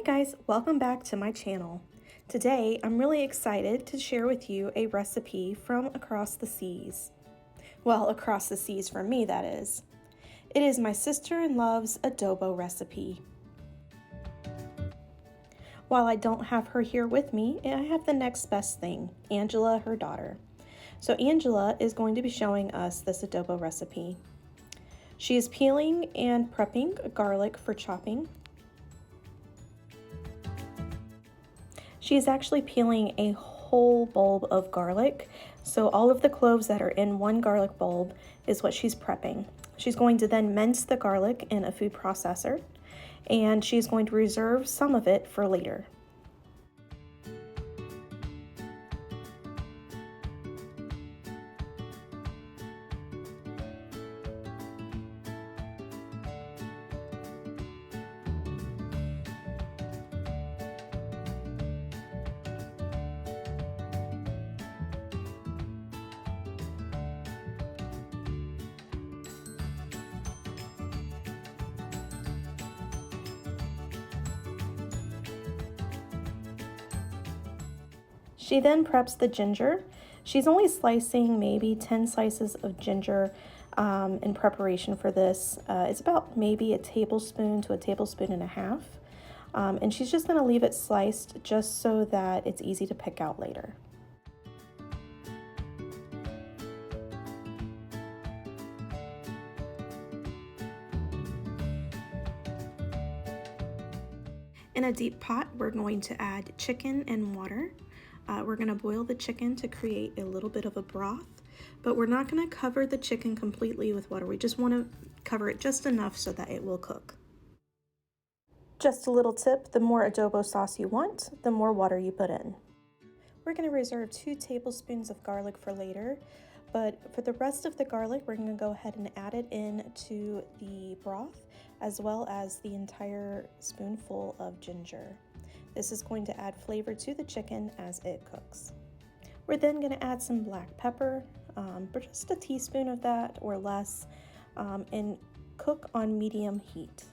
Hey guys, welcome back to my channel. Today, I'm really excited to share with you a recipe from across the seas. Well, across the seas for me, that is. It is my sister-in-law's adobo recipe. While I don't have her here with me, I have the next best thing, Angela, her daughter. So Angela is going to be showing us this adobo recipe. She is peeling and prepping garlic for chopping. She's actually peeling a whole bulb of garlic, so all of the cloves that are in one garlic bulb is what she's prepping. She's going to then mince the garlic in a food processor, and she's going to reserve some of it for later. She then preps the ginger. She's only slicing maybe 10 slices of ginger in preparation for this. It's about maybe a tablespoon to a tablespoon and a half. And she's just gonna leave it sliced just so that it's easy to pick out later. In a deep pot, we're going to add chicken and water. We're going to boil the chicken to create a little bit of a broth, but we're not going to cover the chicken completely with water. We just want to cover it just enough so that it will cook. Just a little tip, the more adobo sauce you want, the more water you put in. We're going to reserve 2 tablespoons of garlic for later, but for the rest of the garlic, we're going to go ahead and add it into the broth, as well as the entire spoonful of ginger. This is going to add flavor to the chicken as it cooks. We're then going to add some black pepper, but just a teaspoon of that or less, and cook on medium heat.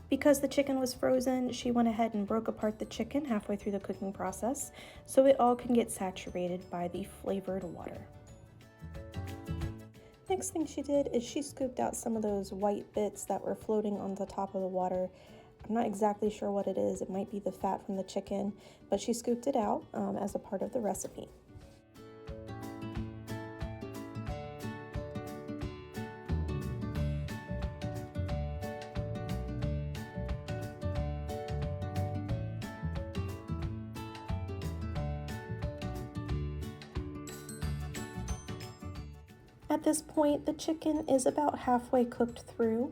Because the chicken was frozen, she went ahead and broke apart the chicken halfway through the cooking process so it all can get saturated by the flavored water. Next thing she did is she scooped out some of those white bits that were floating on the top of the water. I'm not exactly sure what it is. It might be the fat from the chicken, but she scooped it out as a part of the recipe. At this point, the chicken is about halfway cooked through,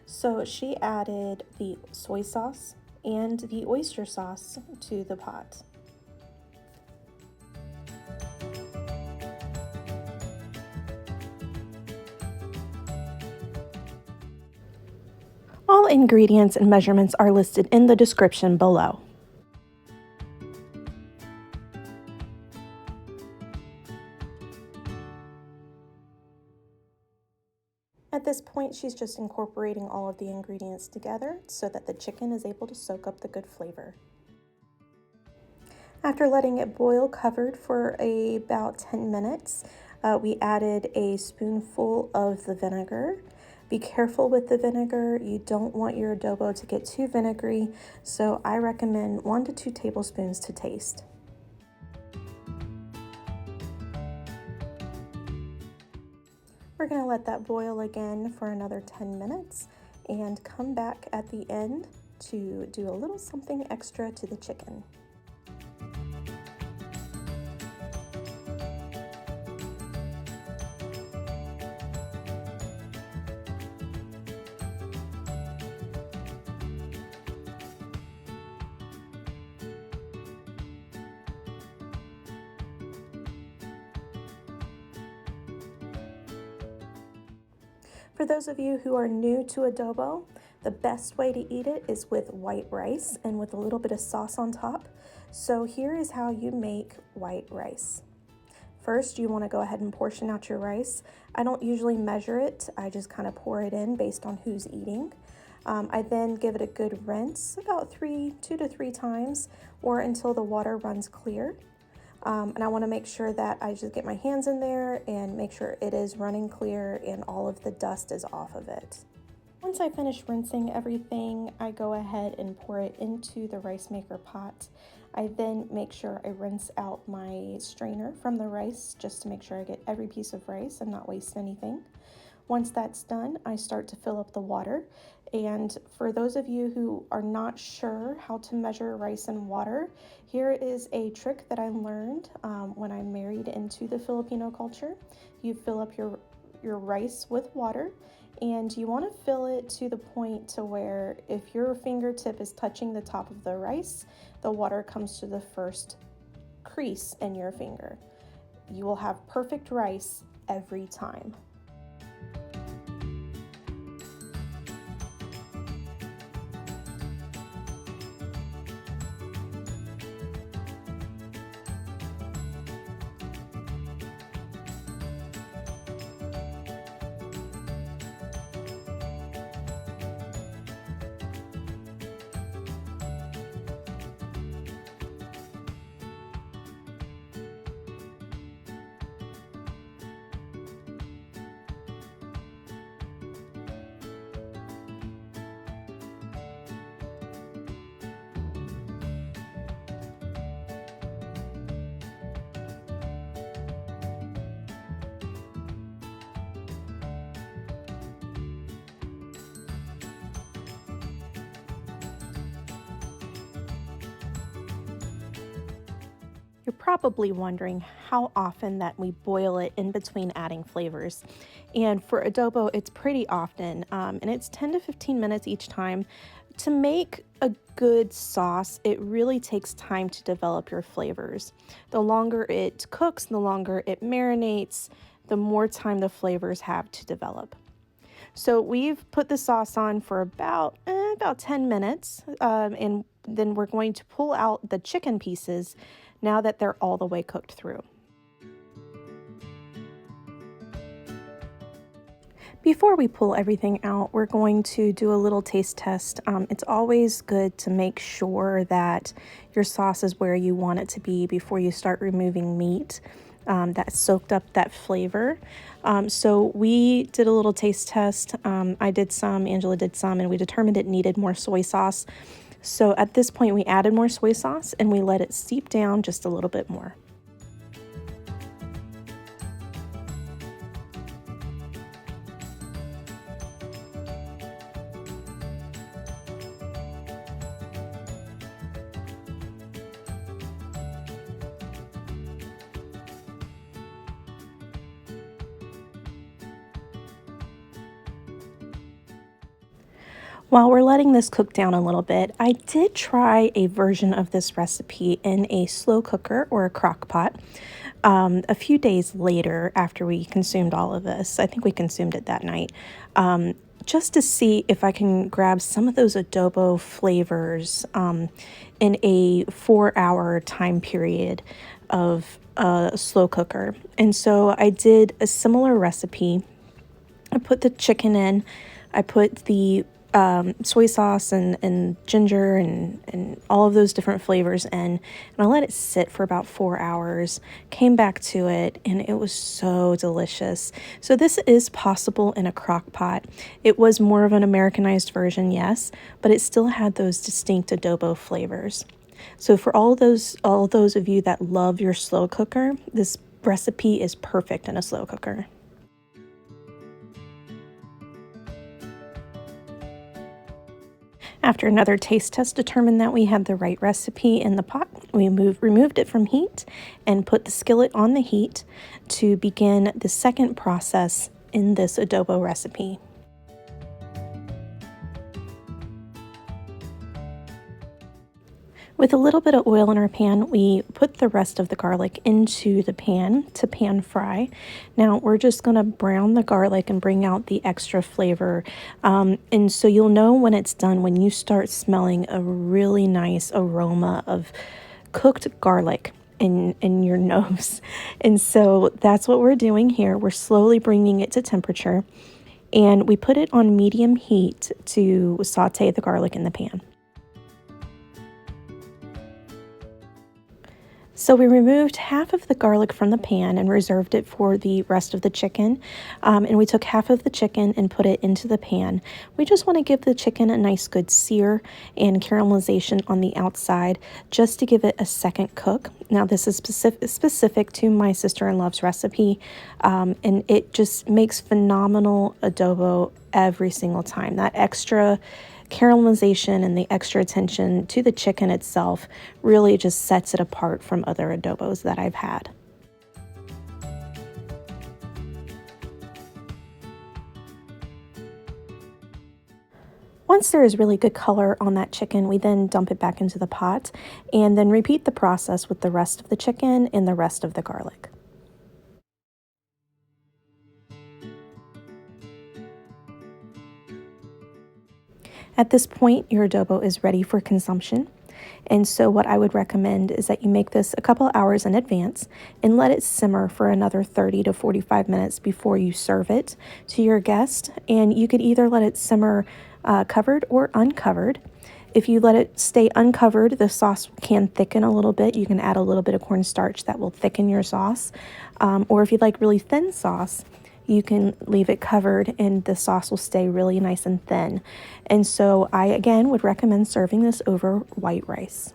so she added the soy sauce and the oyster sauce to the pot. All ingredients and measurements are listed in the description below. At this point, she's just incorporating all of the ingredients together so that the chicken is able to soak up the good flavor. After letting it boil covered for about 10 minutes, we added a spoonful of the vinegar. Be careful with the vinegar. You don't want your adobo to get too vinegary, so I recommend 1 to 2 tablespoons to taste. We're going to let that boil again for another 10 minutes and come back at the end to do a little something extra to the chicken. For those of you who are new to adobo, the best way to eat it is with white rice and with a little bit of sauce on top. So here is how you make white rice. First, you want to go ahead and portion out your rice. I don't usually measure it. I just kind of pour it in based on who's eating. I then give it a good rinse, about 2 to 3 times, or until the water runs clear. And I want to make sure that I just get my hands in there and make sure it is running clear and all of the dust is off of it. Once I finish rinsing everything, I go ahead and pour it into the rice maker pot. I then make sure I rinse out my strainer from the rice just to make sure I get every piece of rice and not waste anything. Once that's done, I start to fill up the water. And for those of you who are not sure how to measure rice and water, here is a trick that I learned when I married into the Filipino culture. You fill up your rice with water, and you want to fill it to the point to where if your fingertip is touching the top of the rice, the water comes to the first crease in your finger. You will have perfect rice every time. You're probably wondering how often that we boil it in between adding flavors. And for adobo, it's pretty often, and it's 10 to 15 minutes each time. To make a good sauce, it really takes time to develop your flavors. The longer it cooks, the longer it marinates, the more time the flavors have to develop. So we've put the sauce on for about 10 minutes, and then we're going to pull out the chicken pieces now that they're all the way cooked through. Before we pull everything out, we're going to do a little taste test. It's always good to make sure that your sauce is where you want it to be before you start removing meat that soaked up that flavor. So we did a little taste test. I did some, Angela did some, and we determined it needed more soy sauce. So at this point, we added more soy sauce and we let it seep down just a little bit more. While we're letting this cook down a little bit, I did try a version of this recipe in a slow cooker or a crock pot a few days later after we consumed all of this. I think we consumed it that night, just to see if I can grab some of those adobo flavors in a 4-hour time period of a slow cooker. And so I did a similar recipe. I put the chicken in, I put the soy sauce and ginger and all of those different flavors in, and I let it sit for about 4 hours, came back to it, and it was so delicious. So this is possible in a crock pot. It was more of an Americanized version, yes, but it still had those distinct adobo flavors. So for all those of you that love your slow cooker, this recipe is perfect in a slow cooker. After another taste test determined that we had the right recipe in the pot, we removed it from heat and put the skillet on the heat to begin the second process in this adobo recipe. With a little bit of oil in our pan, we put the rest of the garlic into the pan to pan fry. Now we're just going to brown the garlic and bring out the extra flavor. And so you'll know when it's done when you start smelling a really nice aroma of cooked garlic. in your nose. And so that's what we're doing here. We're slowly bringing it to temperature, and we put it on medium heat to saute the garlic in the pan. So we removed half of the garlic from the pan and reserved it for the rest of the chicken. And we took half of the chicken and put it into the pan. We just want to give the chicken a nice good sear and caramelization on the outside just to give it a second cook. Now this is specific to my sister-in-law's recipe, and it just makes phenomenal adobo every single time. That extra caramelization and the extra attention to the chicken itself really just sets it apart from other adobos that I've had. Once there is really good color on that chicken, we then dump it back into the pot and then repeat the process with the rest of the chicken and the rest of the garlic. At this point, your adobo is ready for consumption. And so what I would recommend is that you make this a couple hours in advance and let it simmer for another 30 to 45 minutes before you serve it to your guest. And you could either let it simmer covered or uncovered. If you let it stay uncovered, the sauce can thicken a little bit. You can add a little bit of cornstarch that will thicken your sauce. Or if you'd like really thin sauce, you can leave it covered and the sauce will stay really nice and thin. And so I, again, would recommend serving this over white rice.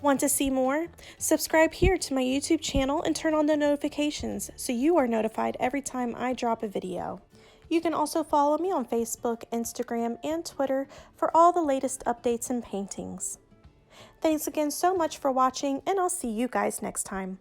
Want to see more? Subscribe here to my YouTube channel and turn on the notifications so you are notified every time I drop a video. You can also follow me on Facebook, Instagram, and Twitter for all the latest updates and paintings. Thanks again so much for watching, and I'll see you guys next time.